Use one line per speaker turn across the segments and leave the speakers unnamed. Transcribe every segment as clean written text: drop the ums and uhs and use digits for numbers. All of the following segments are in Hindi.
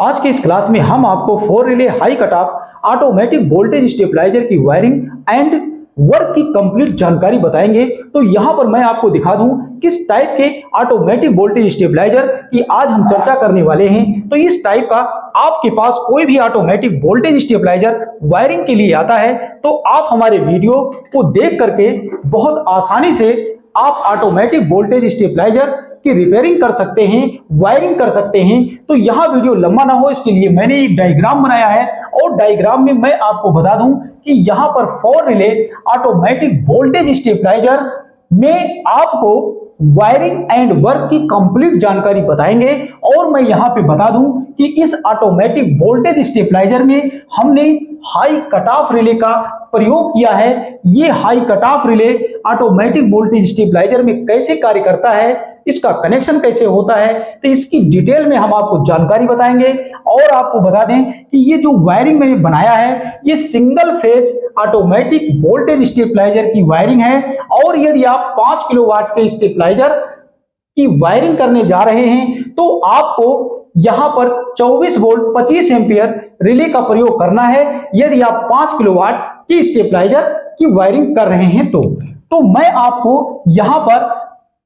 आज के इस क्लास में हम आपको 4 relay high cut off automatic voltage stabiliser की वायरिंग एंड वर्क की कंप्लीट जानकारी बताएंगे। तो यहां पर मैं आपको दिखा दूं किस टाइप के ऑटोमेटिक वोल्टेज स्टेबलाइजर की आज हम चर्चा करने वाले हैं। तो इस टाइप का आपके पास कोई भी ऑटोमेटिक वोल्टेज स्टेबलाइजर वायरिंग के लिए आता है तो आप हमारे वीडियो को देख करके बहुत आसानी से आप ऑटोमेटिक वोल्टेज स्टेबलाइजर की रिपेयरिंग कर सकते हैं, वायरिंग कर सकते हैं। तो यहां वीडियो लंबा ना हो इसके लिए मैंने एक डायग्राम बनाया है और डायग्राम में मैं आपको बता दूं कि यहां पर 4 रिले ऑटोमेटिक वोल्टेज स्टेबलाइजर में आपको वायरिंग एंड वर्क की कंप्लीट जानकारी बताएंगे। और मैं यहां पे बता दूं कि इस ऑटोमेटिक वोल्टेज स्टेबलाइजर में हमने हाई कट ऑफ रिले का प्रयोग किया है। ये high cut off relay automatic voltage stabiliser में कैसे कार्य करता है, इसका कनेक्शन कैसे होता है, तो इसकी डिटेल में हम आपको जानकारी बताएंगे। और आपको बता दें कि ये जो वायरिंग मैंने बनाया है ये single phase automatic voltage stabiliser की वायरिंग है। और यदि आप 5 किलोवाट के स्टेबलाइजर की वायरिंग करने जा रहे हैं तो आपको यहां पर 24 वोल्ट 25 एम्पियर रिले का प्रयोग करना है यदि आप 5 किलोवाट की स्टेबलाइजर की वायरिंग कर रहे हैं। तो मैं आपको यहां पर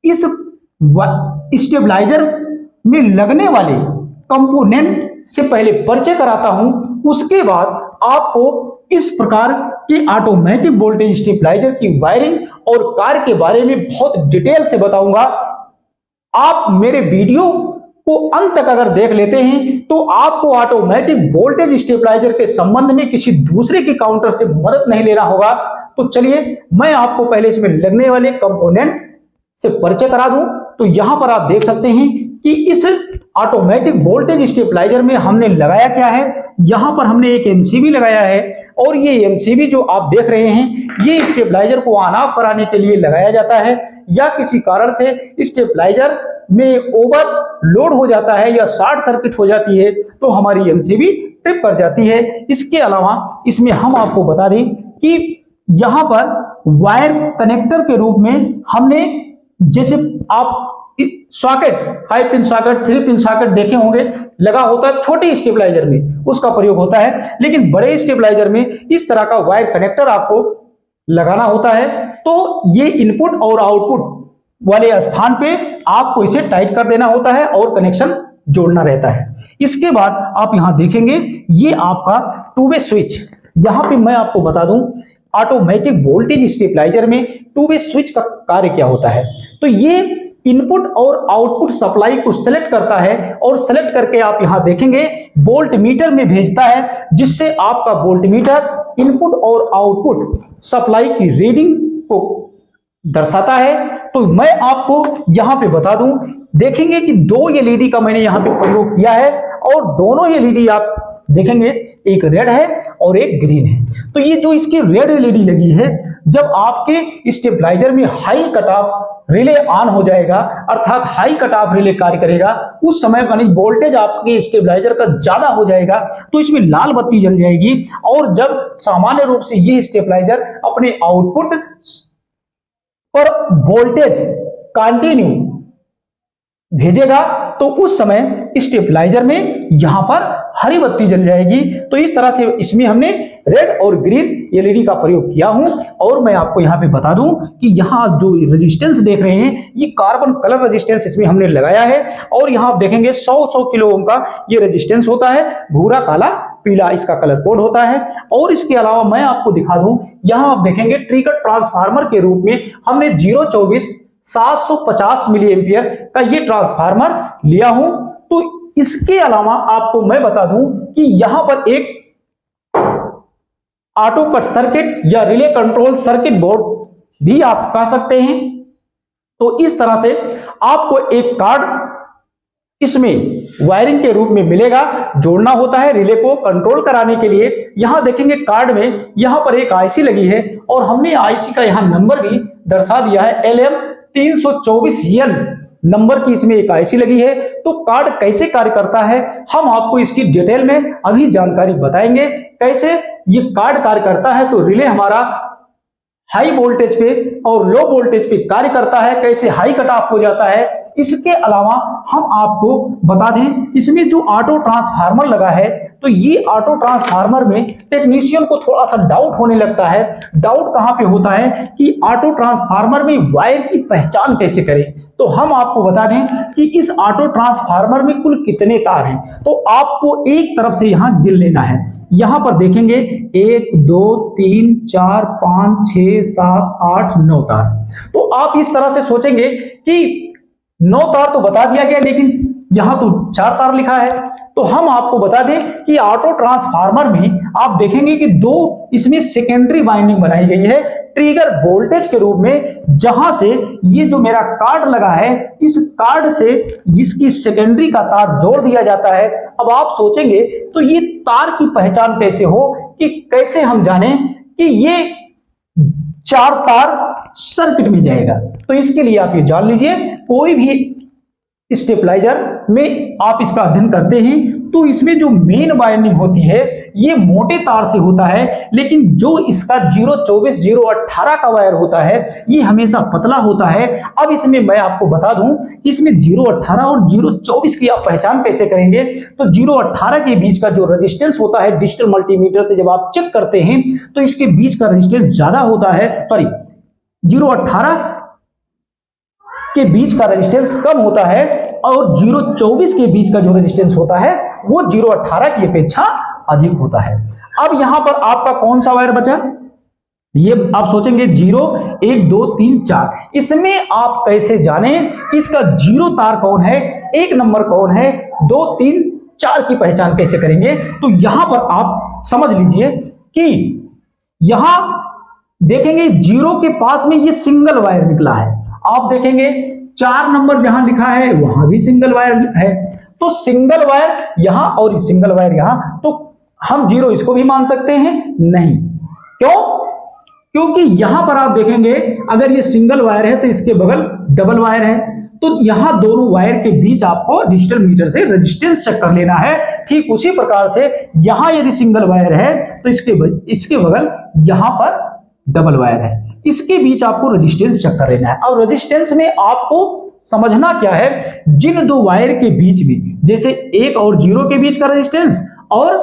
इस स्टेबलाइजर में लगने वाले कंपोनेंट से पहले परिचय कराता हूं, उसके बाद आपको इस प्रकार की ऑटोमेटिक वोल्टेज स्टेबलाइजर की वायरिंग और कार्य के बारे में बहुत डिटेल से बताऊंगा। आप मेरे वीडियो को अंत तक अगर देख लेते हैं तो आपको ऑटोमेटिक वोल्टेज स्टेबलाइजर के संबंध में किसी दूसरे के काउंटर से मदद नहीं लेना होगा। तो चलिए मैं आपको पहले इसमें लगने वाले कंपोनेंट से परिचय करा दूं। तो यहां पर आप देख सकते हैं कि इस ऑटोमेटिक वोल्टेज स्टेबलाइजर में हमने लगाया क्या है। यहां पर हमने एक एमसीबी लगाया है और ये एमसीबी जो आप देख रहे हैं ये स्टेबलाइजर को ऑन ऑफ कराने के लिए लगाया जाता है या किसी कारण से स्टेबलाइजर में ओवरलोड हो जाता है या शॉर्ट सर्किट हो जाती है तो हमारी एमसीबी ट्रिप कर जाती है। इसके अलावा इसमें हम आपको बता दें कि यहां पर वायर कनेक्टर के रूप में हमने, जैसे आप socket 5 pin socket 3 pin socket देखे होंगे लगा होता है छोटे स्टेबलाइजर में, उसका प्रयोग होता है। लेकिन बड़े स्टेबलाइजर में इस तरह का वायर कनेक्टर आपको लगाना होता है। तो ये इनपुट और आउटपुट वाले स्थान पे आपको इसे टाइट कर देना होता है और कनेक्शन जोड़ना रहता है। इसके बाद आप यहां देखेंगे ये आपका 2 वे स्विच। यहां पे मैं आपको बता दूं ऑटोमेटिक वोल्टेज स्टेबलाइजर में 2 वे स्विच का कार्य क्या होता है। तो ये इनपुट और आउटपुट सप्लाई को सेलेक्ट करता है और सेलेक्ट करके आप यहां देखेंगे वोल्ट मीटर में भेजता है, जिससे आपका वोल्ट मीटर इनपुट और आउटपुट सप्लाई की रीडिंग को दर्शाता है। तो मैं आपको यहां पे बता दूं, देखेंगे कि 2 एलईडी का मैंने यहां पे प्रयोग किया है और दोनों एलईडी आप देखेंगे एक रेड है और एक ग्रीन है। तो ये जो इसकी रेड एलईडी लगी है, जब आपके स्टेबलाइजर में high cut off relay on हो जाएगा अर्थात हाई कट ऑफ रिले कार्य करेगा, उस समय यानी वोल्टेज आपके स्टेबलाइजर का ज्यादा हो जाएगा तो इसमें लाल बत्ती जल जाएगी। और जब सामान्य रूप से ये स्टेबलाइजर अपने आउटपुट पर वोल्टेज कंटिन्यू भेजेगा तो उस समय स्टेबलाइजर में यहां पर हरी बत्ती जल जाएगी। तो इस तरह से इसमें हमने रेड और ग्रीन एलईडी का प्रयोग किया हूं। और मैं आपको यहां पे बता दूं कि यहां आप जो रेजिस्टेंस देख रहे हैं ये कार्बन कलर रेजिस्टेंस इसमें हमने लगाया है। और यहां आप देखेंगे 100 किलो ओम का ये रेजिस्टेंस होता है, भूरा काला पीला इसका कलर कोड होता है। और इसके अलावा मैं आपको दिखा दूं यहां आप देखेंगे ट्रिगर ट्रांसफार्मर के रूप में हमने 024 750 मिली एम्पियर का ये ट्रांसफार्मर लिया हूं। तो इसके अलावा आपको मैं बता दूं कि यहां पर एक ऑटो कट सर्किट या रिले कंट्रोल सर्किट बोर्ड भी आप कह सकते हैं। तो इस तरह से आपको एक कार्ड इसमें वायरिंग के रूप में मिलेगा, जोड़ना होता है रिले को कंट्रोल कराने के लिए। यहां देखेंगे कार्ड में यहां पर एक आईसी लगी है और हमने आईसी का यहां नंबर भी दर्शा दिया है, LM324N नंबर की इसमें एक आईसी लगी है। तो कार्ड कैसे कार्य करता है हम आपको इसकी डिटेल में अभी जानकारी बताएंगे। कैसे ये कार्ड कार्य करता है, तो रिले हमारा हाई वोल्टेज पे और लो वोल्टेज पे कार्य करता है, कैसे हाई कट ऑफ हो जाता है इसके अलावा हम आपको बता दें, इसमें जो ऑटो ट्रांसफार्मर लगा है, तो ये ऑटो ट्रांसफार्मर में टेक्नीशियन को थोड़ा सा डाउट होने लगता है। डाउट कहां पे होता है कि ऑटो ट्रांसफार्मर में वायर की पहचान कैसे करें। तो हम आपको बता दें कि इस ऑटो ट्रांसफार्मर में कुल कितने तार हैं, तो आपको एक तरफ से यहां गिन लेना है। यहां पर देखेंगे 1 2 3 4 5 6 7 8 9 तार। तो आप इस तरह से सोचेंगे कि 9 तार तो बता दिया गया, लेकिन यहां तो 4 तार लिखा है। तो हम आपको बता दें कि ऑटो ट्रांसफार्मर में आप देखेंगे कि 2 इसमें सेकेंडरी वाइंडिंग बनाई गई है ट्रिगर वोल्टेज के रूप में, जहां से ये जो मेरा कार्ड लगा है, इस कार्ड से इसकी सेकेंडरी का तार जोड़ दिया जाता है। अब आप सोचेंगे तो ये तार की पहचान कैसे हो, कि कैसे हम जाने कि ये 4 तार सर्किट में जाएगा। तो इसके लिए आप ये जान लीजिए, कोई भी स्टेबलाइजर में आप इसका अध्ययन करते हैं तो इसमें जो मेन वाइंडिंग होती है ये मोटे तार से होता है, लेकिन जो इसका 024 018 का वायर होता है ये हमेशा पतला होता है। अब इसमें मैं आपको बता दूं कि इसमें 018 और 024 की आप पहचान कैसे करेंगे। तो 018 के बीच का जो रेजिस्टेंस होता है, डिजिटल मल्टीमीटर से जब आप चेक करते हैं तो इसके बीच का रेजिस्टेंस ज्यादा होता है, 018 के बीच का रेजिस्टेंस कम होता है, और 024 के बीच का जो रेजिस्टेंस होता है वो 018 की अपेक्षा अधिक होता है। अब यहां पर आपका कौन सा वायर बचा, ये आप सोचेंगे 0 1 2 3 4। इसमें आप कैसे जाने कि इसका 0 तार कौन है, 1 नंबर कौन है, 2 3 4 की पहचान कैसे करेंगे। तो यहां पर आप समझ लीजिए कि यहां देखेंगे 0 के पास में ये सिंगल वायर निकला है। आप देखेंगे 4 नंबर जहां लिखा है वहां भी सिंगल वायर है। तो सिंगल वायर यहां और सिंगल वायर यहां, तो हम 0 इसको भी मान सकते हैं? नहीं। क्यों? क्योंकि यहां पर आप देखेंगे अगर ये सिंगल वायर है तो इसके बगल डबल वायर है, तो यहां दोनों वायर के बीच आपको डिजिटल मीटर से रेजिस्टेंस चेक कर लेना है। ठीक उसी प्रकार से यहां यदि सिंगल वायर है तो इसके बगल यहां पर डबल वायर है, इसके बीच आपको रेजिस्टेंस चेक कर लेना है। और रेजिस्टेंस में आपको समझना क्या है, जिन 2 वायर के बीच में, जैसे 1 और 0 के बीच का रेजिस्टेंस और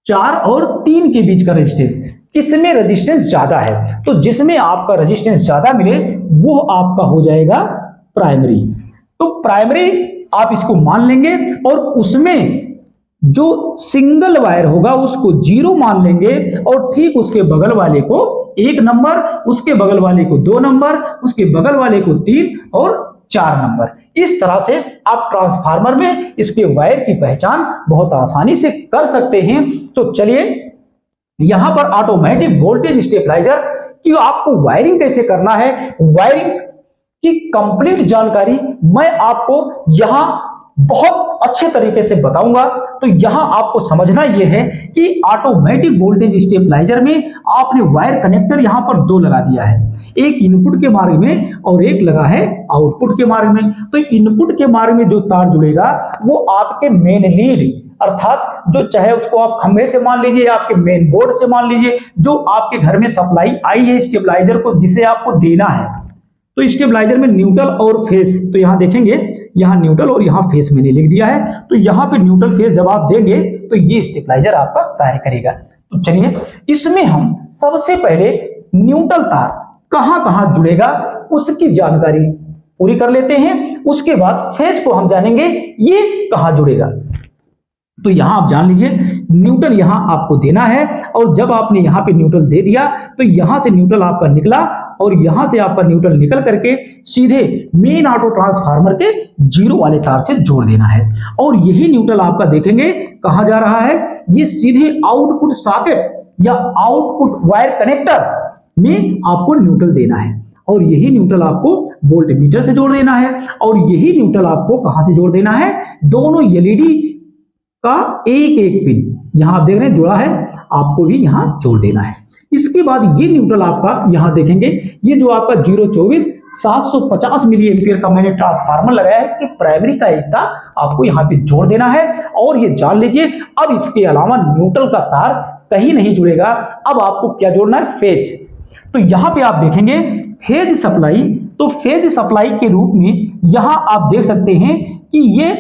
4 और 3 के बीच का रेजिस्टेंस, किसमें रेजिस्टेंस ज्यादा है, तो जिसमें आपका रेजिस्टेंस ज्यादा मिले वो आपका हो जाएगा प्राइमरी। तो प्राइमरी आप इसको मान लेंगे, और उसमें जो सिंगल वायर होगा उसको 0 मान लेंगे, और ठीक उसके बगल वाले को 1 नंबर, उसके बगल वाले को 2 नंबर, उसके बगल वाले को 3 और 4 नंबर। इस तरह से आप ट्रांसफार्मर में इसके वायर की पहचान बहुत आसानी से कर सकते हैं। तो चलिए यहां पर ऑटोमेटिक वोल्टेज स्टेबलाइजर की आपको वायरिंग कैसे करना है, वायरिंग की कंप्लीट जानकारी मैं आपको यहां बहुत अच्छे तरीके से बताऊंगा। तो यहां आपको समझना यह है कि ऑटोमेटिक वोल्टेज स्टेबलाइजर में आपने वायर कनेक्टर यहां पर 2 लगा दिया है, एक इनपुट के मार्ग में और एक लगा है आउटपुट के मार्ग में। तो इनपुट के मार्ग में जो तार जुड़ेगा वो आपके मेन लीड, अर्थात जो चाहे उसको आप खंभे से मान लीजिए, आपके मेन बोर्ड से मान लीजिए, जो आपके घर में सप्लाई आई है स्टेबलाइजर को, जिसे आपको देना है। तो स्टेबलाइजर में न्यूट्रल और फेस, तो यहां देखेंगे यहां न्यूट्रल और यहां फेस मैंने लिख दिया है। तो यहां पे न्यूट्रल फेस जब आप देंगे तो ये स्टेबलाइजर आपका कार्य करेगा। तो चलिए इसमें हम सबसे पहले न्यूट्रल तार कहां कहां जुड़ेगा उसकी जानकारी पूरी कर लेते हैं, उसके बाद फेज को हम जानेंगे ये कहां जुड़ेगा। तो यहां आप जान लीजिए न्यूट्रल यहां आपको देना है, और जब आपने यहां पे न्यूट्रल दे दिया तो यहां से न्यूट्रल आपका निकला, और यहां से आपका न्यूट्रल निकल करके सीधे मेन ऑटो ट्रांसफार्मर के 0 वाले तार से जोड़ देना है। और यही न्यूट्रल आपका देखेंगे कहां जा रहा है, ये सीधे आउटपुट सॉकेट या आउटपुट वायर कनेक्टर में आपको न्यूट्रल देना है, और यही न्यूट्रल आपको वोल्ट मीटर से जोड़ देना है। और यही न्यूट्रल आपको कहां से जोड़ देना है, दोनों एलईडी का एक एक पिन यहां आप देख रहे हैं जुड़ा है, आपको भी यहां जोड़ देना है। इसके बाद ये न्यूट्रल आपका यहां देखेंगे, ये जो आपका 024 750 मिली एम्पियर का मैंने ट्रांसफार्मर लगाया है, इसकी प्राइमरी का एकता आपको यहां पे जोड़ देना है। और ये जान लीजिए अब इसके अलावा न्यूट्रल का तार कहीं नहीं जुड़ेगा। अब आपको क्या जोड़ना है, फेज। तो यहां पे आप देखेंगे फेज सप्लाई तो फेज सप्लाई के रूप में यहां आप देख सकते हैं कि ये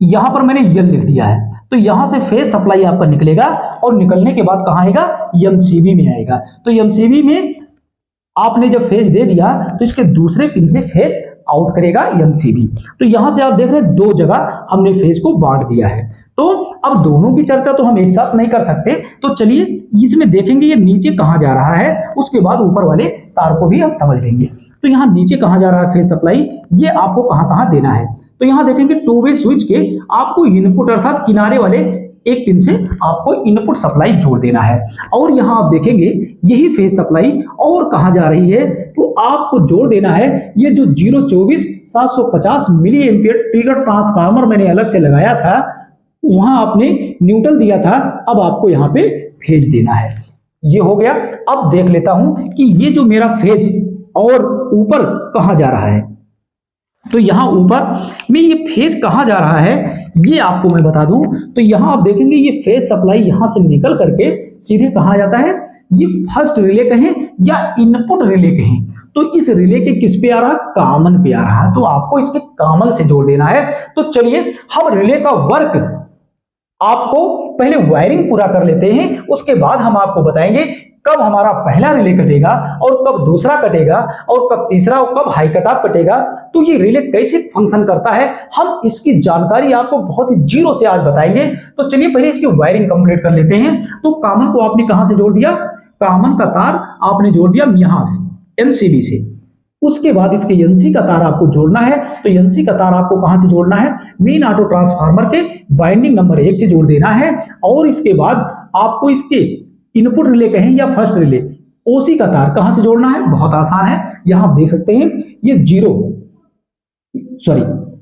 यहां पर मैंने यल लिख दिया है, तो यहां से फेज सप्लाई आपका निकलेगा और निकलने के बाद कहां आएगा, एमसीबी में आएगा। तो एमसीबी में आपने जब फेज दे दिया तो इसके दूसरे पिन से फेज आउट करेगा एमसीबी। तो यहां से आप देख रहे हैं दो जगह हमने फेज को बांट दिया है। तो अब दोनों की चर्चा तो हम एक साथ नहीं कर सकते, तो चलिए इसमें देखेंगे ये नीचे कहां जा रहा है, उसके बाद ऊपर वाले तार को भी हम समझ लेंगे। तो यहां नीचे कहां जा रहा है फेज सप्लाई, ये आपको कहां कहां देना है। तो यहां देखेंगे टू वे स्विच के आपको इनपुट अर्थात किनारे वाले एक पिन से आपको इनपुट सप्लाई जोड़ देना है। और यहां आप देखेंगे यही फेज सप्लाई और कहां जा रही है, तो आपको जोड़ देना है ये जो 024/750 मिली एम्पियर ट्रिगर ट्रांसफार्मर मैंने अलग से लगाया था, वहां आपने न्यूट्रल दिया था, अब आपको यहां पे फेज देना है। ये हो गया। अब देख लेता हूं कि ये जो मेरा फेज और ऊपर कहां जा रहा है। तो यहां ऊपर में ये फेज कहां जा रहा है ये आपको मैं बता दूं। तो यहां आप देखेंगे ये फेज सप्लाई यहां से निकल करके सीधे कहां जाता है, ये फर्स्ट रिले कहें या इनपुट रिले कहें, तो इस रिले के किस पे आ रहा है, कॉमन पे आ रहा है। तो आपको इसके कॉमन से जोड़ देना है। तो चलिए हम रिले का वर्क आपको पहले वायरिंग पूरा कर लेते हैं, उसके बाद हम आपको बताएंगे कब हमारा पहला रिले कटेगा और कब दूसरा कटेगा और कब तीसरा और कब हाई कट ऑफ कटेगा। तो ये रिले कैसे फंक्शन करता है हम इसकी जानकारी आपको बहुत ही जीरो से आज बताएंगे। तो चलिए पहले इसकी वायरिंग कंप्लीट कर लेते हैं। तो कॉमन को आपने कहां से जोड़ दिया, कॉमन का तार आपने जोड़ दिया यहां एमसीबी से। उसके बाद इसके एनसी का तार आपको जोड़ना है। तो एनसी का तार आपको कहां से जोड़ना है, मेन ऑटो ट्रांसफार्मर के बाइंडिंग नंबर 1 से जोड़ देना है। और इसके बाद आपको इसके इनपुट रिले कहें या फर्स्ट रिले ओसी का तार कहां से जोड़ना है, बहुत आसान है। यहां आप देख सकते हैं ये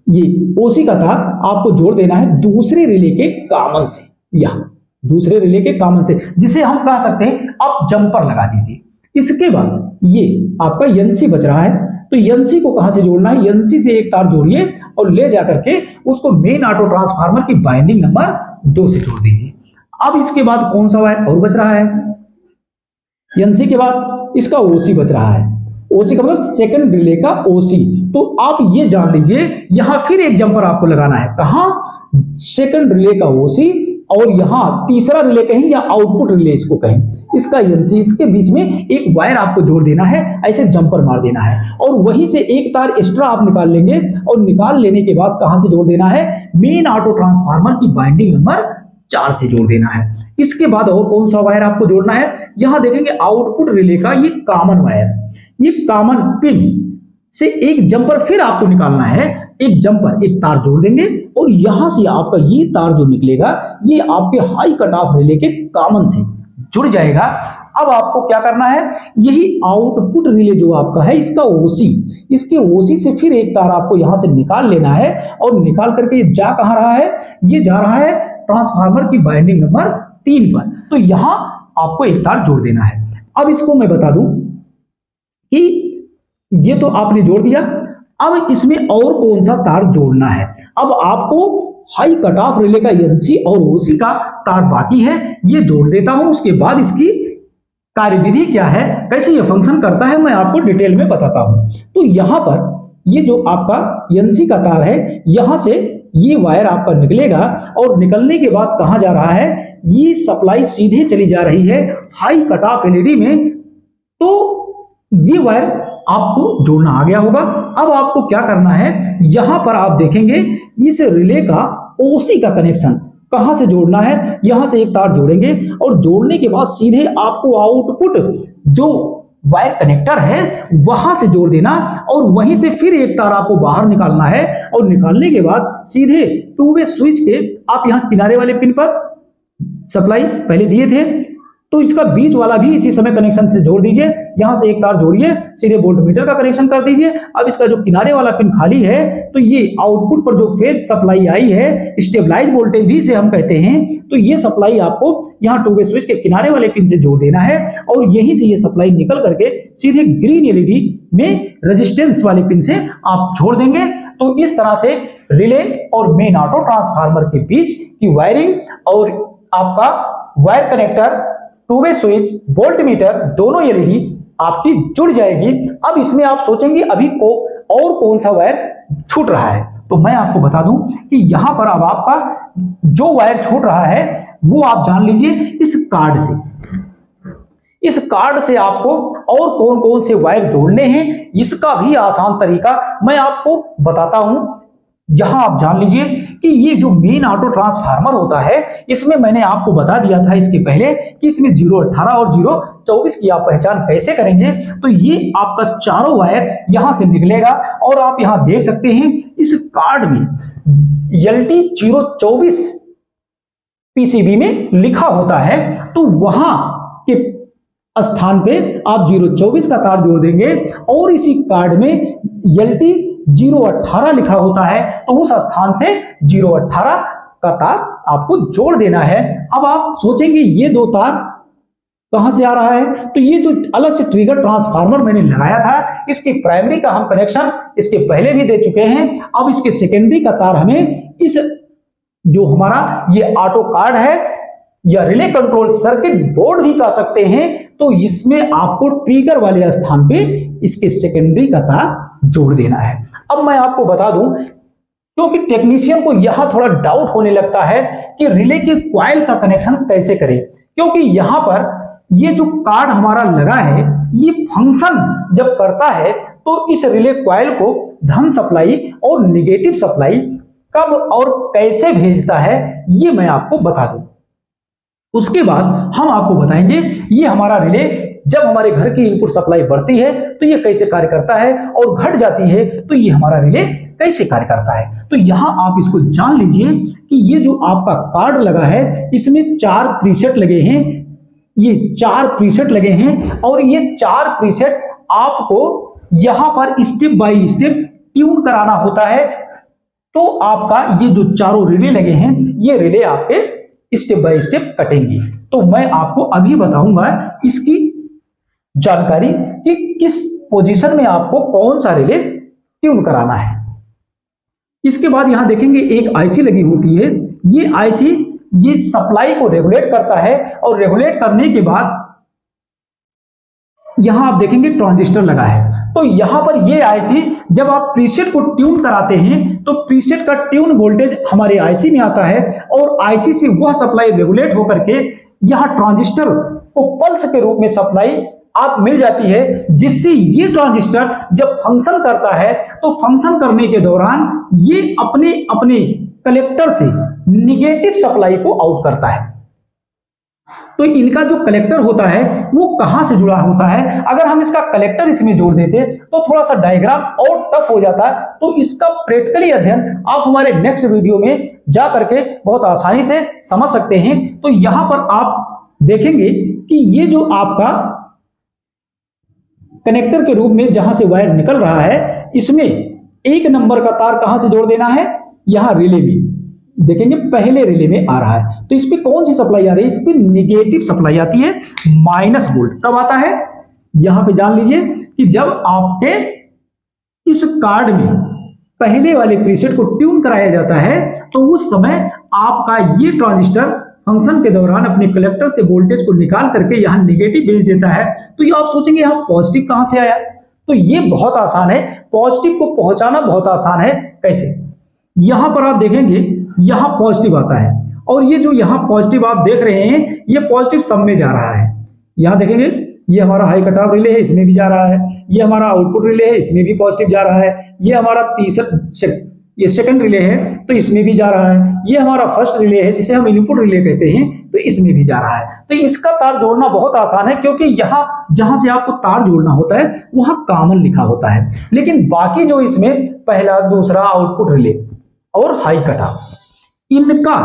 ये ओसी का तार आपको जोड़ देना है दूसरे रिले के कॉमन से, यहां दूसरे रिले के कॉमन से, जिसे हम कह सकते हैं आप जंपर लगा दीजिए। इसके बाद ये आपका एनसी बच रहा है, तो एनसी को कहां से जोड़ना है, एनसी से एक तार जोड़िए और ले जाकर के उसको मेन ऑटो ट्रांसफार्मर की बाइंडिंग नंबर 2 से जोड़ दीजिए। अब इसके बाद कौन सा वायर और बच रहा है, एनसी के बाद इसका ओसी बच रहा है। ओसी का मतलब सेकंड रिले का ओसी। तो आप ये जान लीजिए यहां फिर एक जंपर आपको लगाना है, कहां, सेकंड रिले का ओसी और यहां तीसरा रिले कहें या आउटपुट रिले इसको कहें, इसका एनसी, इसके बीच में एक वायर आपको जोड़ देना है, ऐसे जंपर मार देना है और वहीं से एक तार एक्स्ट्रा आप निकाल लेंगे और निकाल लेने के बाद कहां से जोड़ देना है, मेन ऑटो ट्रांसफार्मर की बाइंडिंग नंबर 4 से जोड़ देना है। इसके बाद और कौन सा वायर आपको जोड़ना है, यहां देखेंगे आउटपुट रिले का ये कॉमन वायर, ये कॉमन पिन से एक जंपर फिर आपको निकालना है, एक जंपर एक तार जोड़ देंगे और यहां से आपका ये तार जो निकलेगा ये आपके हाई कट ऑफ रिले के कॉमन से जुड़ जाएगा। अब आपको क्या करना है, यही आउटपुट रिले जो आपका है इसका ओसी, इसके ओसी से फिर एक तार आपको यहां से निकाल लेना है और निकाल करके ये जा कहां रहा है, ये जा रहा है ट्रांसफार्मर की बाइंडिंग नंबर 3 पर। तो यहां आपको एक तार जोड़ देना है। अब इसको मैं बता दूं कि ये तो आपने जोड़ दिया, अब इसमें और कौन सा तार जोड़ना है। अब आपको हाई कट ऑफ रिले का एनसी और ओसी का तार बाकी है, ये जोड़ देता हूं। उसके बाद इसकी कार्यविधि क्या है, कैसे ये फंक्शन करता है, मैं आपको डिटेल में बताता हूं। तो यहां पर ये जो आपका एनसी का तार है, यहां से ये वायर आपका निकलेगा और निकलने के बाद कहां जा रहा है, ये सप्लाई सीधे चली जा रही है हाई कट ऑफ एलईडी में। तो ये वायर आपको जोड़ना आ गया होगा। अब आपको क्या करना है, यहां पर आप देखेंगे इस रिले का ओसी का कनेक्शन कहां से जोड़ना है, यहां से एक तार जोड़ेंगे और जोड़ने के बाद सीधे आपको आउटपुट जो वायर कनेक्टर है वहां से जोड़ देना और वहीं से फिर एक तार आपको बाहर निकालना है और निकालने के बाद सीधे टू वे स्विच के आप यहां किनारे वाले पिन पर सप्लाई पहले दिए थे, तो इसका बीच वाला भी इसी समय कनेक्शन से जोड़ दीजिए। यहां से एक तार जोड़िए, सीधे वोल्टमीटर का कनेक्शन कर दीजिए। अब इसका जो किनारे वाला पिन खाली है, तो ये आउटपुट पर जो फेज सप्लाई आई है, स्टेबलाइज वोल्टेज भी से हम कहते हैं, तो ये सप्लाई आपको यहां टू वे स्विच के किनारे वाले पिन से जोड़ देना है और यहीं से ये सप्लाई निकल करके सीधे ग्रीन एलईडी में रेजिस्टेंस वाले पिन से आप छोड़ देंगे। तो इस तरह से रिले और मेन ऑटो ट्रांसफार्मर के बीच की वायरिंग और आपका wire connector, two way switch, voltmeter, दोनों एलईडी आपकी जुड़ जाएगी। अब इसमें आप सोचेंगे अभी को और कौन सा वायर छूट रहा है, तो मैं आपको बता दूं कि यहां पर अब आपका जो वायर छूट रहा है वो आप जान लीजिए इस कार्ड से। इस कार्ड से आपको और कौन कौन से वायर जोड़ने हैं इसका भी आसान तरीका मैं आपको बताता हूं। यहां आप जान लीजिए कि ये जो मेन ऑटो ट्रांसफार्मर होता है इसमें मैंने आपको बता दिया था इसके पहले कि इसमें 018 और 024 की आप पहचान कैसे करेंगे। तो ये आपका चारों वायर यहां से निकलेगा और आप यहां देख सकते हैं इस कार्ड में LT 024 पीसीबी में लिखा होता है, तो वहां के स्थान पे आप 024 का तार जोड़ देंगे और इसी कार्ड में LT 018 लिखा होता है तो उस स्थान से 018 का तार आपको जोड़ देना है। अब आप सोचेंगे ये दो तार कहां से आ रहा है, तो ये जो अलग से ट्रिगर ट्रांसफार्मर मैंने लगाया था इसके प्राइमरी का हम कनेक्शन इसके पहले भी दे चुके हैं। अब इसके सेकेंडरी का तार हमें इस जो हमारा ये ऑटो कार्ड है या रिले कंट्रोल सर्किट बोर्ड भी कह सकते हैं, तो इसमें आपको ट्रिगर वाले स्थान पे इसके सेकेंडरी का तार जोड़ देना है। अब मैं आपको बता दूं क्योंकि टेक्नीशियन को यहां थोड़ा डाउट होने लगता है कि रिले के कॉइल का कनेक्शन कैसे करें, क्योंकि यहां पर ये जो कार्ड हमारा लगा है ये फंक्शन जब करता है तो इस रिले कॉइल को धन सप्लाई और नेगेटिव सप्लाई कब और कैसे भेजता है ये मैं आपको बता दूं। उसके बाद हम आपको बताएंगे ये हमारा रिले जब हमारे घर की इनपुट सप्लाई बढ़ती है तो ये कैसे कार्य करता है और घट जाती है तो ये हमारा रिले कैसे कार्य करता है। तो यहां आप इसको जान लीजिए कि ये जो आपका कार्ड लगा है इसमें 4 प्रीसेट लगे हैं, ये 4 प्रीसेट लगे हैं और ये 4 प्रीसेट आपको यहां पर स्टेप बाय स्टेप ट्यून कराना होता है। तो आपका ये जो चारों रिले लगे हैं ये रिले आपके स्टेप बाय स्टेप कटेंगी। तो मैं आपको अभी बताऊंगा इसकी जानकारी कि किस पोजीशन में आपको कौन सा रिले ट्यून कराना है। इसके बाद यहां देखेंगे एक आईसी लगी होती है, ये आईसी ये सप्लाई को रेगुलेट करता है और रेगुलेट करने के बाद यहां आप देखेंगे ट्रांजिस्टर लगा है। तो यहां पर ये आईसी जब आप प्रीसेट को ट्यून कराते हैं तो प्रीसेट का ट्यून वोल्टेज हमारे आईसी में आता है और आईसी से वह सप्लाई रेगुलेट होकर के यहां ट्रांजिस्टर को पल्स के रूप में सप्लाई आप मिल जाती है, जिससे ये ट्रांजिस्टर जब फंक्शन करता है तो फंक्शन करने के दौरान ये अपने अपने कलेक्टर से निगेटिव सप्लाई को आउट करता है। तो इनका जो कलेक्टर होता है वो कहां से जुड़ा होता है, अगर हम इसका कलेक्टर इसमें जोड़ देते तो थोड़ा सा डायग्राम और टफ हो जाता है। तो इसका प्रैक्टिकली अध्ययन आप हमारे नेक्स्ट वीडियो में जा करके बहुत आसानी से समझ सकते हैं। तो यहां पर आप देखेंगे कि ये जो आपका कनेक्टर के रूप में जहां से वायर निकल रहा है इसमें 1 नंबर का तार कहां से जोड़ देना है, यहां रिले में देखेंगे पहले रिले में आ रहा है। तो इस पे कौन सी सप्लाई आ रही है, इस पे निगेटिव सप्लाई आती है, माइनस वोल्ट। कब आता है, यहां पे जान लीजिए कि जब आपके इस कार्ड में पहले वाले प्रीसेट को ट्यून कराया जाता है तो उस समय आपका ये ट्रांजिस्टर फंक्शन के दौरान अपने कलेक्टर से वोल्टेज को निकाल करके यहां निगेटिव भेज देता है। तो ये आप सोचेंगे यहां पॉजिटिव कहां से आया, तो ये बहुत आसान है, पॉजिटिव को पहुंचाना बहुत आसान है। कैसे, यहां पर आप देखेंगे यहां पॉजिटिव आता है और ये जो यहां पॉजिटिव आप देख रहे हैं ये पॉजिटिव सब में जा रहा है। यहां देखेंगे ये हमारा हाई कट ऑफ रिले है, इसमें भी जा रहा है, ये हमारा आउटपुट रिले है, इसमें भी पॉजिटिव जा रहा है, ये हमारा ये सेकंड रिले है तो इसमें भी जा रहा है, ये हमारा फर्स्ट रिले है जिसे हम इनपुट रिले कहते हैं तो इसमें भी जा रहा है। तो इसका तार जोड़ना बहुत आसान है क्योंकि यहां जहां से आपको तार जोड़ना होता है वहां कॉमन लिखा होता है, लेकिन बाकी जो इसमें पहला दूसरा आउटपुट रिले और हाई कट ऑफ इनका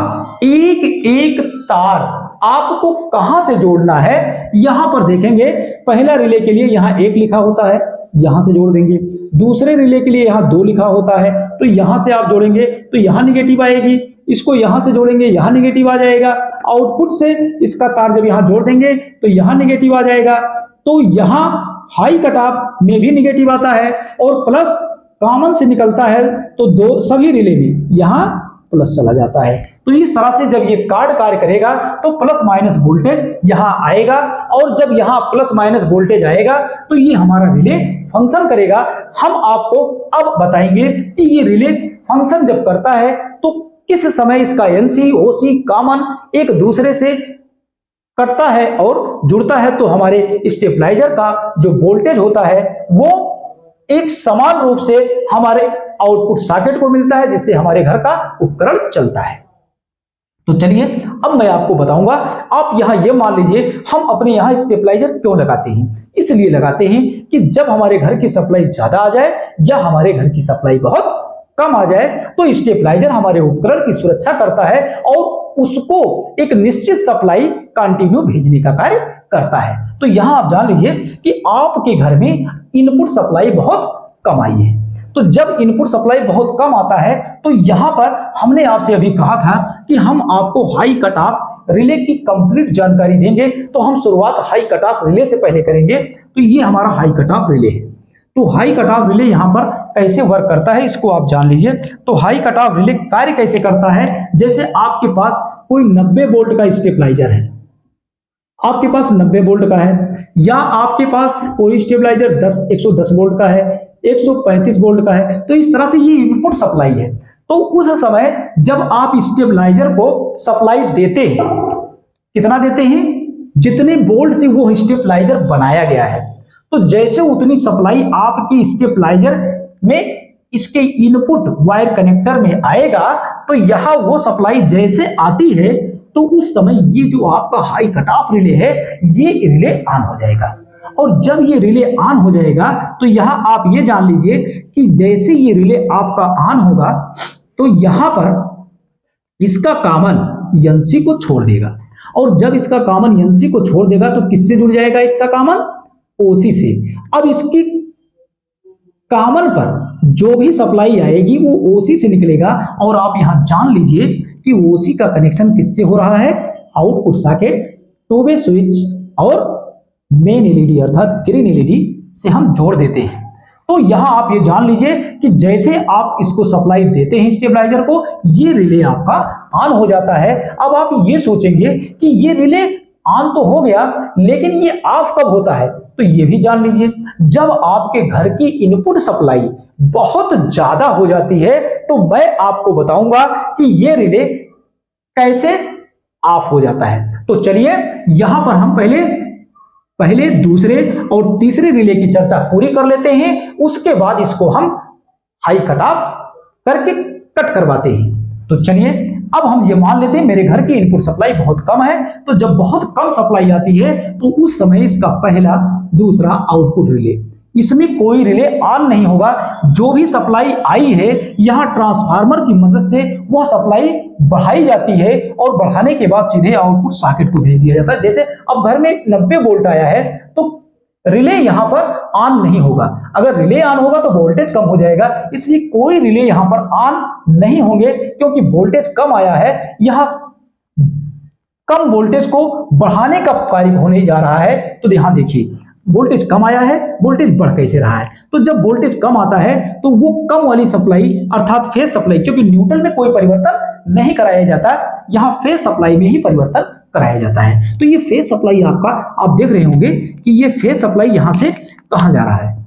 एक एक तार आपको कहां से जोड़ना है। यहां पर देखेंगे पहला रिले के लिए यहां 1 लिखा होता है, यहां से जोड़ देंगे, दूसरे रिले के लिए यहां 2 लिखा होता है तो यहां से आप जोड़ेंगे तो यहां निगेटिव आएगी, इसको यहां से जोड़ेंगे यहां निगेटिव आ जाएगा, आउटपुट से इसका तार जब यहां जोड़ देंगे तो यहां निगेटिव आ जाएगा। तो यहां हाई कट ऑफ में भी निगेटिव आता है और प्लस कॉमन से निकलता है तो दो सभी रिले में यहां प्लस चला जाता है। तो इस तरह से जब ये कार्ड कार्य करेगा तो प्लस माइनस वोल्टेज यहां आएगा, और जब यहां प्लस माइनस वोल्टेज आएगा तो ये हमारा रिले फंक्शन करेगा। हम आपको अब बताएंगे कि ये रिले फंक्शन जब करता है तो किस समय इसका एनसी ओसी कॉमन एक दूसरे से कटता है और जुड़ता है, तो हमारे स्टेबलाइजर का जो वोल्टेज होता है वो एक समान रूप से हमारे आउटपुट सॉकेट को मिलता है, जिससे हमारे घर का उपकरण चलता है। तो चलिए अब मैं आपको बताऊंगा। आप यहां ये मान लीजिए हम अपने यहां स्टेबलाइजर क्यों लगाते हैं। इसलिए लगाते हैं कि जब हमारे घर की सप्लाई ज्यादा आ जाए या हमारे घर की सप्लाई बहुत कम आ जाए तो स्टेबलाइजर हमारे उपकरण की सुरक्षा करता है और उसको एक निश्चित सप्लाई कंटिन्यू भेजने का कार्य करता है। तो यहां आप जान लीजिए कि आपके घर में इनपुट सप्लाई बहुत कम आई है। तो जब इनपुट सप्लाई बहुत कम आता है तो यहां पर हमने आपसे अभी कहा था कि हम आपको हाई कट ऑफ रिले की कंप्लीट जानकारी देंगे। तो हम शुरुआत हाई कट ऑफ रिले से पहले करेंगे। तो ये हमारा हाई कट ऑफ रिले है। तो हाई कट ऑफ रिले यहां पर कैसे वर्क करता है इसको आप जान लीजिए। तो हाई कट ऑफ रिले कार्य कैसे करता है, जैसे आपके पास कोई 90 वोल्ट का स्टेबलाइजर है, आपके पास 90 वोल्ट का है, या आपके पास कोई स्टेबलाइजर 110 वोल्ट का है, 135 वोल्ट का है। तो इस तरह से ये इनपुट सप्लाई है। तो उस समय जब आप स्टेबलाइजर को सप्लाई देते हैं, कितना देते हैं, जितने वोल्ट से वो स्टेबलाइजर बनाया गया है, तो जैसे उतनी सप्लाई आपकी स्टेबलाइजर में इसके इनपुट वायर कनेक्टर में आएगा, तो यहां वो सप्लाई जैसे आती है तो उस समय ये जो आपका हाई कट ऑफ रिले है ये रिले ऑन हो जाएगा। और जब ये रिले ऑन हो जाएगा तो यहां आप ये जान लीजिए कि जैसे ये रिले आपका ऑन होगा तो यहां पर इसका कॉमन एनसी को छोड़ देगा, और जब इसका कॉमन एनसी को छोड़ देगा तो किससे जुड़ जाएगा, इसका कॉमन ओसी से। अब इसकी कॉमन पर जो भी सप्लाई आएगी वो ओसी से निकलेगा, और आप यहां जान लीजिए कि ओसी का कनेक्शन किससे हो रहा है, output socket, two way switch और मेन एलईडी अर्थात ग्रीन एलईडी से हम जोड़ देते हैं। तो यहां आप ये जान लीजिए कि जैसे आप इसको सप्लाई देते हैं स्टेबलाइजर को, ये रिले आपका ऑन हो जाता है। अब आप ये सोचेंगे कि ये रिले ऑन तो हो गया लेकिन ये ऑफ कब होता है, तो ये भी जान लीजिए जब आपके घर की इनपुट सप्लाई बहुत ज्यादा हो जाती है। तो मैं आपको बताऊंगा कि ये रिले कैसे ऑफ हो जाता है। तो चलिए यहां पर हम पहले दूसरे और तीसरे रिले की चर्चा पूरी कर लेते हैं, उसके बाद इसको हम हाई कट ऑफ करके कट करवाते हैं। तो चलिए अब हम ये मान लेते हैं मेरे घर की इनपुट सप्लाई बहुत कम है, तो जब बहुत कम सप्लाई आती है तो उस समय इसका पहला दूसरा आउटपुट रिले, इसमें कोई रिले ऑन नहीं होगा। जो भी सप्लाई आई है यहां ट्रांसफार्मर की मदद से वह सप्लाई बढ़ाई जाती है और बढ़ाने के बाद सीधे आउटपुट सॉकेट को भेज दिया जाता है। जैसे अब घर में 90 वोल्ट आया है तो रिले यहां पर ऑन नहीं होगा, अगर रिले ऑन होगा तो वोल्टेज कम हो जाएगा, इसलिए कोई रिले यहां पर ऑन नहीं होंगे क्योंकि वोल्टेज कम आया है। यहां कम वोल्टेज को बढ़ाने का कार्य होने जा रहा है। तो यहां देखिए वोल्टेज कम आया है, वोल्टेज बढ़ कैसे रहा है, तो जब वोल्टेज कम आता है तो वो कम वाली सप्लाई अर्थात फेज सप्लाई, क्योंकि न्यूट्रल में कोई परिवर्तन नहीं कराया जाता, यहां फेज सप्लाई में ही परिवर्तन कराया जाता है। तो ये फेज सप्लाई आपका आप देख रहे होंगे कि ये फेज सप्लाई यहां से कहां जा रहा है,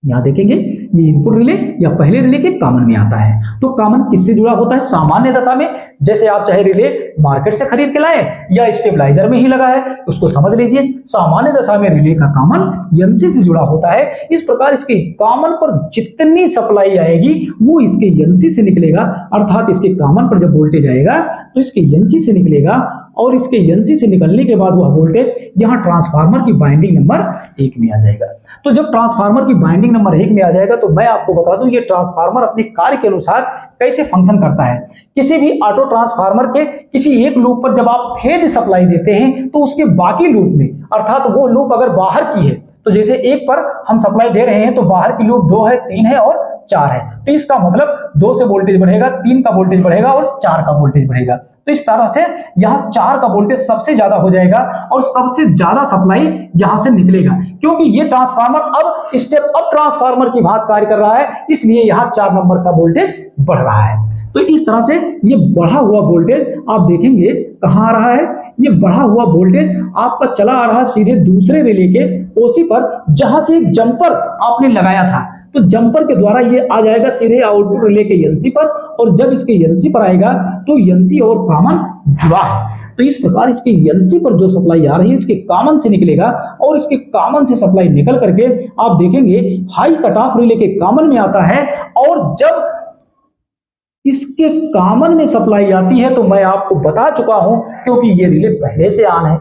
यहां देखेंगे ये इनपुट रिले या पहले रिले के कॉमन में आता है। तो कॉमन किससे जुड़ा होता है, सामान्य दशा में जैसे आप चाहे रिले मार्केट से खरीद के लाए या स्टेबलाइजर में ही लगा है उसको समझ लीजिए, सामान्य दशा में रिले का कॉमन एनसी से जुड़ा होता है। इस प्रकार इसके कॉमन पर जितनी सप्लाई आएगी वो इसके एनसी से निकलेगा, अर्थात इसके कॉमन पर जब वोल्टेज आएगा तो इसके एनसी से निकलेगा, और इसके एनसी से निकलने के बाद वह वोल्टेज यहां ट्रांसफार्मर की बाइंडिंग नंबर 1 में आ जाएगा। तो जब ट्रांसफार्मर की बाइंडिंग नंबर 1 में आ जाएगा तो मैं आपको बता दूं ये ट्रांसफार्मर अपने कार्य के अनुसार कैसे फंक्शन करता है। किसी भी ऑटो ट्रांसफार्मर के किसी एक लूप पर जब आप फेज सप्लाई देते हैं तो उसके बाकी लूप में, अर्थात वो लूप अगर बाहर की है तो जैसे एक पर हम सप्लाई दे रहे हैं तो बाहर की लूप 2 है, 3 है और 4 है, तो इसका मतलब 2 से वोल्टेज बढ़ेगा, 3 का वोल्टेज बढ़ेगा और 4 का वोल्टेज बढ़ेगा। तो इस तरह से यहाँ 4 का वोल्टेज सबसे ज्यादा हो जाएगा और सबसे ज्यादा सप्लाई यहां से निकलेगा, क्योंकि ये ट्रांसफार्मर अब स्टेप अप ट्रांसफार्मर की बात कार्य कर रहा है, इसलिए यहाँ 4 नंबर का वोल्टेज बढ़ रहा है। तो इस तरह से ये बढ़ा हुआ वोल्टेज आप देखेंगे कहां आ रहा है, ये बढ़ा हुआ वोल्टेज आपका चला आ रहा है सीधे दूसरे रिले के ओसी पर, जहां से एक जंपर आपने लगाया था। तो जंपर के द्वारा ये आ जाएगा सीधे आउटपुट रिले के एनसी पर, और जब इसके एनसी पर आएगा तो एनसी और कॉमन जुड़ा है, तो इस प्रकार इसके एनसी पर जो सप्लाई आ रही है इसके कॉमन से निकलेगा, और इसके कॉमन से सप्लाई निकल करके आप देखेंगे हाई कट ऑफ रिले के कॉमन में आता है। और जब इसके कॉमन में सप्लाई आती है तो मैं आपको बता चुका हूं, क्योंकि ये रिले पहले से ऑन है,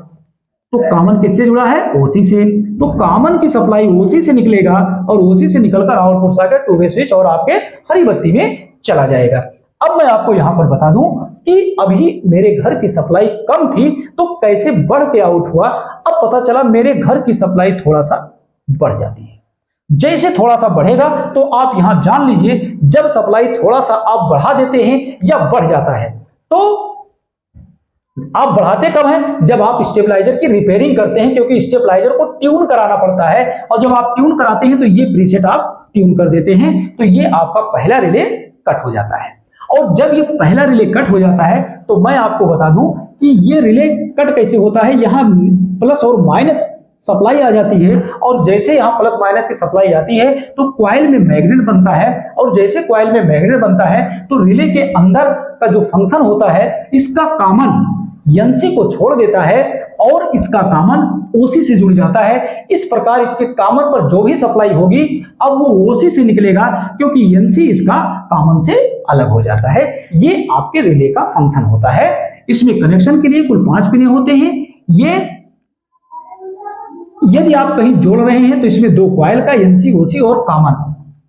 तो कॉमन किससे जुड़ा है, ओसी से, तो कॉमन की सप्लाई ओसी से निकलेगा और ओसी से निकलकर output circuit two way switch और आपके हरी बत्ती में चला जाएगा। अब मैं आपको यहां पर बता दूं कि अभी मेरे घर की सप्लाई कम थी तो कैसे बढ़ के आउट हुआ। अब पता चला मेरे घर की सप्लाई थोड़ा सा बढ़ जाती है, जैसे थोड़ा सा बढ़ेगा तो आप यहां जान लीजिए जब सप्लाई थोड़ा सा आप बढ़ा देते हैं या बढ़ जाता है, तो आप बढ़ाते कब हैं, जब आप स्टेबलाइजर की रिपेयरिंग करते हैं, क्योंकि स्टेबलाइजर को ट्यून कराना पड़ता है, और जब आप ट्यून कराते हैं तो ये प्रीसेट आप ट्यून कर देते हैं, तो ये आपका पहला रिले कट हो जाता है। और जब ये पहला रिले कट हो जाता है तो मैं आपको बता दूं कि ये रिले कट कैसे होता है, यहां प्लस और माइनस सप्लाई आ जाती है, और जैसे यहां प्लस माइनस की सप्लाई आती है तो कॉइल में मैग्नेट बनता है, और जैसे कॉइल में मैग्नेट बनता है तो रिले के अंदर का जो फंक्शन होता है इसका कॉमन एनसी को छोड़ देता है और इसका कॉमन ओसी से जुड़ जाता है। इस प्रकार इसके कॉमन पर जो भी सप्लाई होगी अब वो ओसी से निकलेगा, क्योंकि एनसी इसका कॉमन से अलग हो जाता है। ये आपके रिले का फंक्शन होता है। इसमें कनेक्शन के लिए कुल 5 पिने होते हैं। ये यदि आप कहीं जोड़ रहे हैं तो इसमें 2 कॉइल का एनसी, ओसी और कॉमन,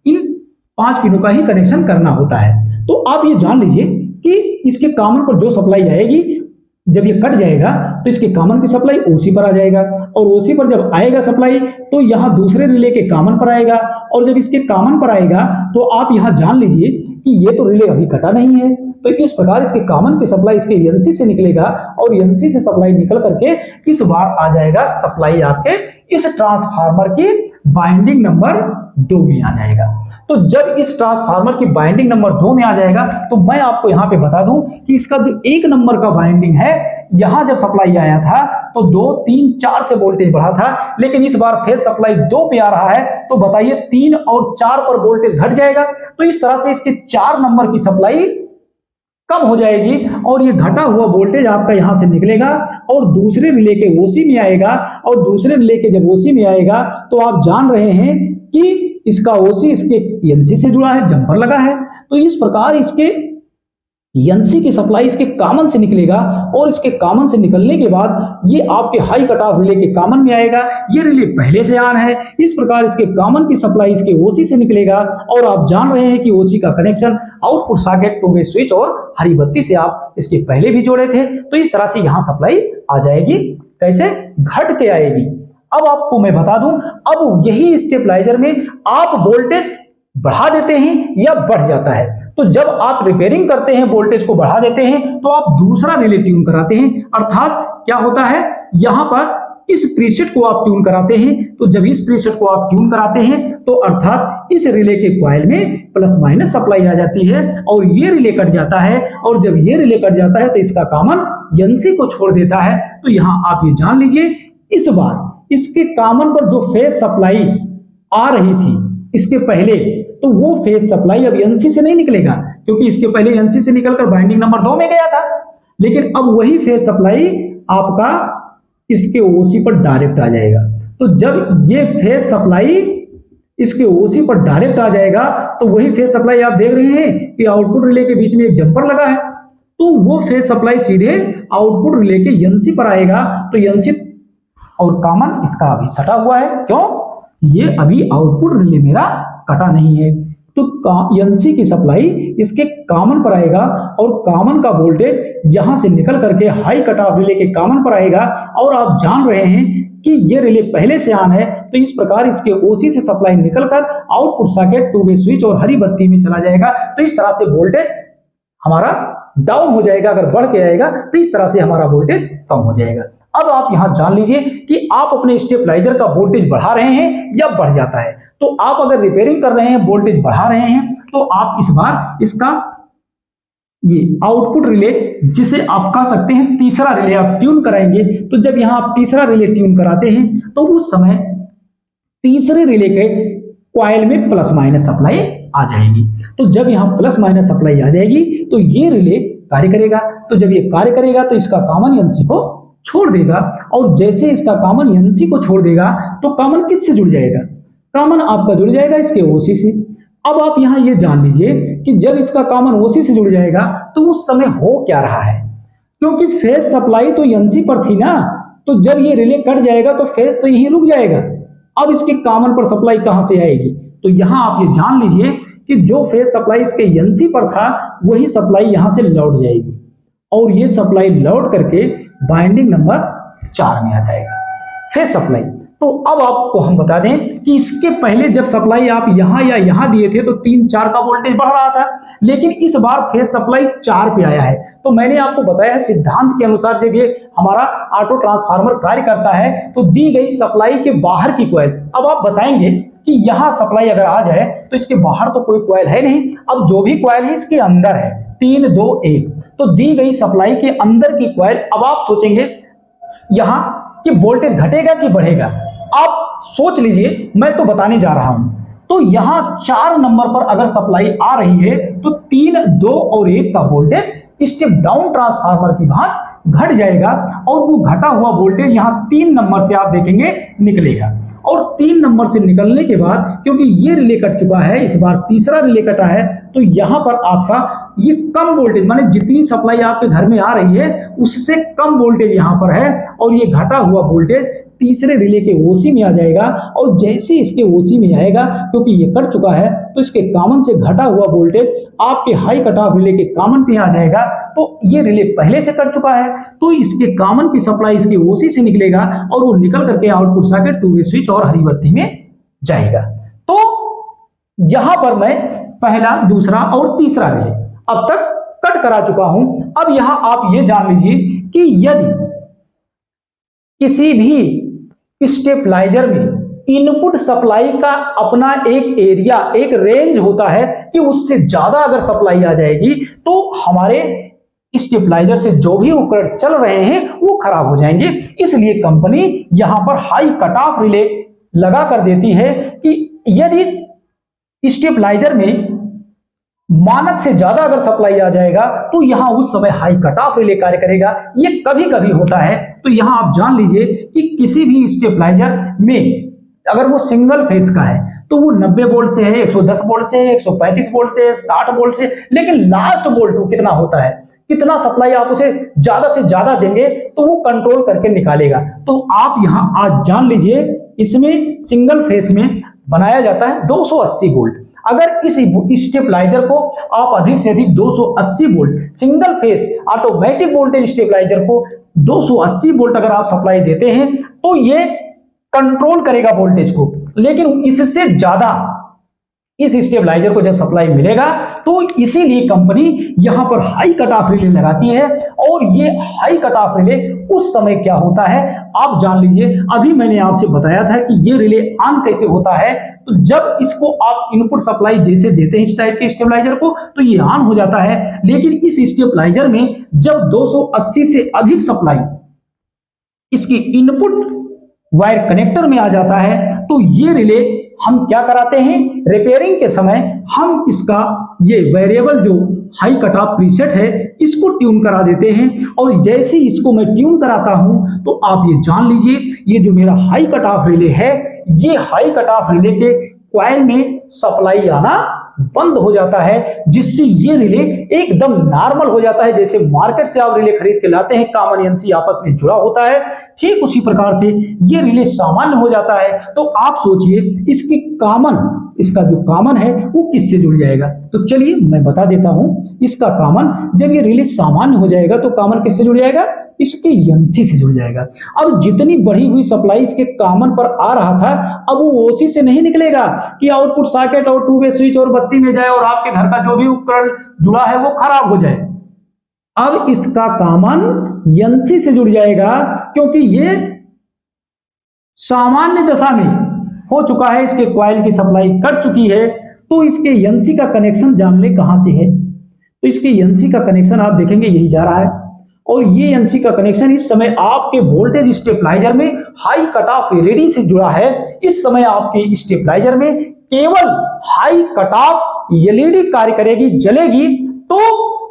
इन 5 पिनों का ही कनेक्शन करना होता है। तो आप ये जान लीजिए कि इसके कॉमन पर जो सप्लाई आएगी, जब ये कट जाएगा तो इसके कॉमन की सप्लाई ओसी पर आ जाएगा, और ओसी पर जब आएगा सप्लाई तो यहां दूसरे रिले के कॉमन पर आएगा, और जब इसके कॉमन पर आएगा तो आप यहां जान लीजिए कि ये तो रिले अभी कटा नहीं है, तो इस प्रकार इसके कॉमन की सप्लाई इसके एनसी से निकलेगा, और एनसी से सप्लाई निकल करके इस बार आ जाएगा सप्लाई आपके इस ट्रांसफार्मर की बाइंडिंग नंबर 2 में आ जाएगा। तो जब इस ट्रांसफार्मर की बाइंडिंग नंबर 2 में आ जाएगा तो मैं आपको यहां पे बता दूं कि इसका जो 1 नंबर का बाइंडिंग है, यहां जब सप्लाई आया था तो 2, 3, 4 से वोल्टेज बढ़ा था, लेकिन इस बार फेज सप्लाई 2 पे आ रहा है, तो बताइए 3 और 4 पर वोल्टेज घट जाएगा। तो इस तरह से इसके 4 नंबर की सप्लाई कम हो जाएगी, और ये घटा हुआ वोल्टेज आपका यहां से निकलेगा और दूसरे रिले के ओसी में आएगा, और दूसरे रिले के जब ओसी में आएगा तो आप जान रहे हैं कि इसका ओसी इसके एनसी से जुड़ा है, जंपर लगा है, तो इस प्रकार इसके एनसी की सप्लाई इसके कॉमन से निकलेगा, और इसके कॉमन से निकलने के बाद ये आपके हाई कट ऑफ रिले के कॉमन में आएगा। ये रिले पहले से ऑन है, इस प्रकार इसके कॉमन की सप्लाई इसके ओसी से निकलेगा, और आप जान रहे हैं कि ओसी का connection output socket two way switch और हरी बत्ती से आप इसके पहले भी जोड़े थे, तो इस तरह से यहां सप्लाई आ जाएगी। कैसे घट के आएगी, अब आपको मैं बता दूं, अब यही स्टेबलाइजर में आप वोल्टेज बढ़ा देते हैं या बढ़ जाता है, तो जब आप रिपेयरिंग करते हैं वोल्टेज को बढ़ा देते हैं तो आप दूसरा रिले ट्यून कराते हैं, अर्थात क्या होता है, यहां पर इस प्रीसेट को आप ट्यून कराते हैं, तो जब इस प्रीसेट को आप ट्यून कराते हैं तो अर्थात इस रिले के कॉइल में प्लस माइनस सप्लाई आ जाती है, और ये रिले कट जाता है, और जब ये रिले कट जाता है तो इसका कॉमन एनसी को छोड़ देता है। तो यहां आप ये जान लीजिए इस बार इसके कॉमन पर जो फेज सप्लाई आ रही थी इसके पहले, तो वो फेज सप्लाई अब एनसी से नहीं निकलेगा, क्योंकि इसके पहले एनसी से निकलकर बाइंडिंग नंबर 2 में गया था, लेकिन अब वही फेज सप्लाई आपका इसके ओसी पर डायरेक्ट आ जाएगा। तो जब ये फेज सप्लाई इसके ओसी पर डायरेक्ट आ जाएगा तो वही फेज सप्लाई आप देख रहे हैं कि आउटपुट रिले के बीच में एक जंपर लगा है, तो वो फेज सप्लाई सीधे आउटपुट रिले के एनसी पर आएगा। तो एनसी और कॉमन इसका अभी सटा हुआ है, क्यों, ये अभी आउटपुट रिले मेरा कटा नहीं है, तो एनसी की सप्लाई इसके कॉमन पर आएगा, और कॉमन का वोल्टेज यहां से निकल करके हाई कट ऑफ रिले के कॉमन पर आएगा, और आप जान रहे हैं कि ये रिले पहले से ऑन है, तो इस प्रकार इसके ओसी से सप्लाई निकलकर output socket two way switch और हरी बत्ती में चला जाएगा। तो इस तरह से वोल्टेज हमारा डाउन हो जाएगा, अगर बढ़ के आएगा तो इस तरह से हमारा वोल्टेज कम हो जाएगा। अब आप यहां जान लीजिए कि आप अपने स्टेबलाइजर का वोल्टेज बढ़ा रहे हैं या बढ़ जाता है। तो आप अगर रिपेयरिंग कर रहे हैं, वोल्टेज बढ़ा रहे हैं, तो आप इस बार इसका ये आउटपुट रिले, जिसे आप कह सकते हैं तीसरा रिले आप ट्यून कराएंगे। तो जब यहां आप तीसरा रिले ट्यून कराते हैं तो उस समय तीसरे रिले के कॉइल में प्लस माइनस सप्लाई आ जाएगी। तो जब यहां प्लस माइनस सप्लाई आ जाएगी तो ये रिले कार्य करेगा। तो जब ये कार्य करेगा तो इसका कॉमन एनसी को छोड़ देगा, और जैसे इसका कॉमन एनसी को छोड़ देगा तो कॉमन किससे जुड़ जाएगा? कॉमन आपका जुड़ जाएगा इसके ओसी से। अब आप यहां ये जान लीजिए कि जब इसका कॉमन ओसी से जुड़ जाएगा तो उस समय हो क्या रहा है, क्योंकि फेज सप्लाई तो एनसी पर थी ना, तो जब ये रिले कट जाएगा तो फेज तो यहीं रुक जाएगा। अब इसके कॉमन पर सप्लाई कहां से आएगी? तो यहां आप ये जान लीजिए कि जो फेज सप्लाई इसके एनसी पर था वही सप्लाई यहां से लौट जाएगी, और ये सप्लाई लौट करके बाइंडिंग नंबर 4 में आ जाएगा फेज सप्लाई। तो अब आपको हम बता दें कि इसके पहले जब सप्लाई आप यहां या यहां दिए थे तो 3-4 का वोल्टेज बढ़ रहा था, लेकिन इस बार फेज सप्लाई 4 पे आया है। तो मैंने आपको बताया है सिद्धांत के अनुसार जब ये हमारा ऑटो ट्रांसफार्मर कार्य करता है तो दी गई सप्लाई के बाहर की कॉइल, अब आप बताएंगे कि यहां सप्लाई अगर आ जाए तो इसके बाहर तो कोई कॉइल है नहीं, अब जो भी कॉइल है इसके अंदर है 3, 2, 1। तो दी गई सप्लाई के अंदर की कॉइल, अब आप सोचेंगे यहां कि वोल्टेज घटेगा कि बढ़ेगा। आप सोच लीजिए, मैं तो बताने जा रहा हूं। तो यहां 4 नंबर पर अगर सप्लाई आ रही है तो 3, 2 और 1 का वोल्टेज स्टेप डाउन ट्रांसफार्मर की भांति घट जाएगा, और वो घटा हुआ वोल्टेज यहां 3 नंबर से आप देखेंगे निकलेगा। और 3 नंबर से निकलने के बाद क्योंकि ये रिले कट चुका है, इस बार तीसरा रिले कटा है, तो यहां पर आपका ये कम वोल्टेज, माने जितनी सप्लाई आपके घर में आ रही है उससे कम वोल्टेज यहां पर है, और ये घटा हुआ वोल्टेज तीसरे रिले के ओसी में आ जाएगा। और जैसे इसके ओसी में आएगा, क्योंकि ये कट चुका है, तो इसके कॉमन से घटा हुआ वोल्टेज आपके हाई कट ऑफ रिले के कॉमन पे आ जाएगा। तो ये रिले पहले से कट चुका है तो इसके कॉमन की सप्लाई इसके ओसी से निकलेगा, और वो निकल करके आउटपुट सॉकेट 2 वे स्विच और हरी बत्ती में जाएगा। तो यहां पर मैं पहला, दूसरा और तीसरा रिले अब तक कट करा चुका हूं। अब यहां आप ये जान लीजिए कि यदि किसी भी स्टेबलाइजर में इनपुट सप्लाई का अपना एक एरिया, एक रेंज होता है कि उससे ज्यादा अगर सप्लाई आ जाएगी तो हमारे स्टेबलाइजर से जो भी उपकरण चल रहे हैं वो खराब हो जाएंगे। इसलिए कंपनी यहां पर हाई कट ऑफ रिले लगा कर देती है कि यदि स्टेबलाइजर में मानक से ज्यादा अगर सप्लाई आ जाएगा तो यहां उस समय हाई कट ऑफ रिले कार्य करेगा। ये कभी कभी होता है। तो यहां आप जान लीजिए कि किसी भी स्टेबलाइजर में अगर वो सिंगल फेज का है तो वो 90 वोल्ट से है, 110 वोल्ट से है, 135 वोल्ट से है, 60 वोल्ट से, लेकिन लास्ट वोल्ट वो कितना होता है, कितना सप्लाई आप उसे ज्यादा से ज्यादा देंगे तो वो कंट्रोल करके निकालेगा। तो आप यहां आज जान लीजिए इसमें सिंगल फेज में बनाया जाता है 280 वोल्ट। अगर इस स्टेबलाइजर को आप अधिक से अधिक 280 volt, single phase automatic voltage stabiliser को 280 वोल्ट अगर आप सप्लाई देते हैं तो ये कंट्रोल करेगा वोल्टेज को। लेकिन इससे ज्यादा इस स्टेबलाइजर को जब सप्लाई मिलेगा तो इसीलिए कंपनी यहां पर हाई कट ऑफ रिले लगाती है। और ये हाई कट ऑफ रिले उस समय क्या होता है आप जान लीजिए। अभी मैंने आपसे बताया था कि ये रिले ऑन कैसे होता है। तो जब इसको आप इनपुट सप्लाई जैसे देते हैं इस टाइप के स्टेबलाइजर को तो ये ऑन हो जाता है। लेकिन इस स्टेबलाइजर में जब 280 से अधिक सप्लाई इसकी इनपुट वायर कनेक्टर में आ जाता है तो ये रिले हम क्या कराते हैं, रिपेयरिंग के समय हम इसका ये वेरिएबल जो हाई कट ऑफ प्रीसेट है इसको ट्यून करा देते हैं। और जैसे इसको मैं ट्यून कराता हूं तो आप ये जान लीजिए ये जो मेरा हाई कट ऑफ रिले है ये हाई कट ऑफ रिले के कॉइल में सप्लाई आना बंद हो जाता है, जिससे ये रिले एकदम नॉर्मल हो जाता है। जैसे मार्केट से आप रिले खरीद के लाते हैं, कॉमन एनसी आपस में जुड़ा होता है, ठीक उसी प्रकार से ये रिले सामान्य हो जाता है। तो आप सोचिए इसकी इसका जो कॉमन है वो किससे जुड़ जाएगा। तो चलिए मैं बता देता हूं इसका कॉमन, जब ये रिले सामान्य हो जाएगा तो कॉमन किससे जुड़ जाएगा, इसके एनसी से जुड़ जाएगा। अब जितनी बढ़ी हुई सप्लाई इसके कॉमन पर आ रहा था अब वो ओसी से नहीं निकलेगा कि आउटपुट सॉकेट और 2 वे स्विच और बत्ती में जाए और आपके घर का जो भी उपकरण जुड़ा है वो खराब हो जाए। अब इसका कॉमन एनसी से जुड़ जाएगा क्योंकि ये सामान्य दशा में हो चुका है, इसके कॉइल की सप्लाई कट चुकी है। तो इसके एनसी का कनेक्शन जान ले कहां से है, तो इसकी एनसी का कनेक्शन आप देखेंगे यही जा रहा है, और ये एनसी का कनेक्शन इस समय आपके वोल्टेज स्टेबलाइजर में हाई कट ऑफ एलईडी से जुड़ा है। इस समय आपके स्टेबलाइजर में केवल हाई कट ऑफ एलईडी कार्य करेगी, जलेगी, तो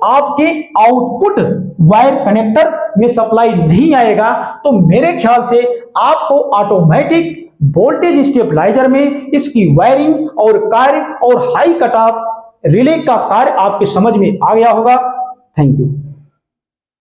आपके आउटपुट वायर कनेक्टर में सप्लाई नहीं आएगा। तो मेरे ख्याल से आपको ऑटोमेटिक वोल्टेज स्टेबलाइजर में इसकी वायरिंग और कार्य और हाई कट ऑफ रिले का कार्य आपके समझ में आ गया होगा। Thank you.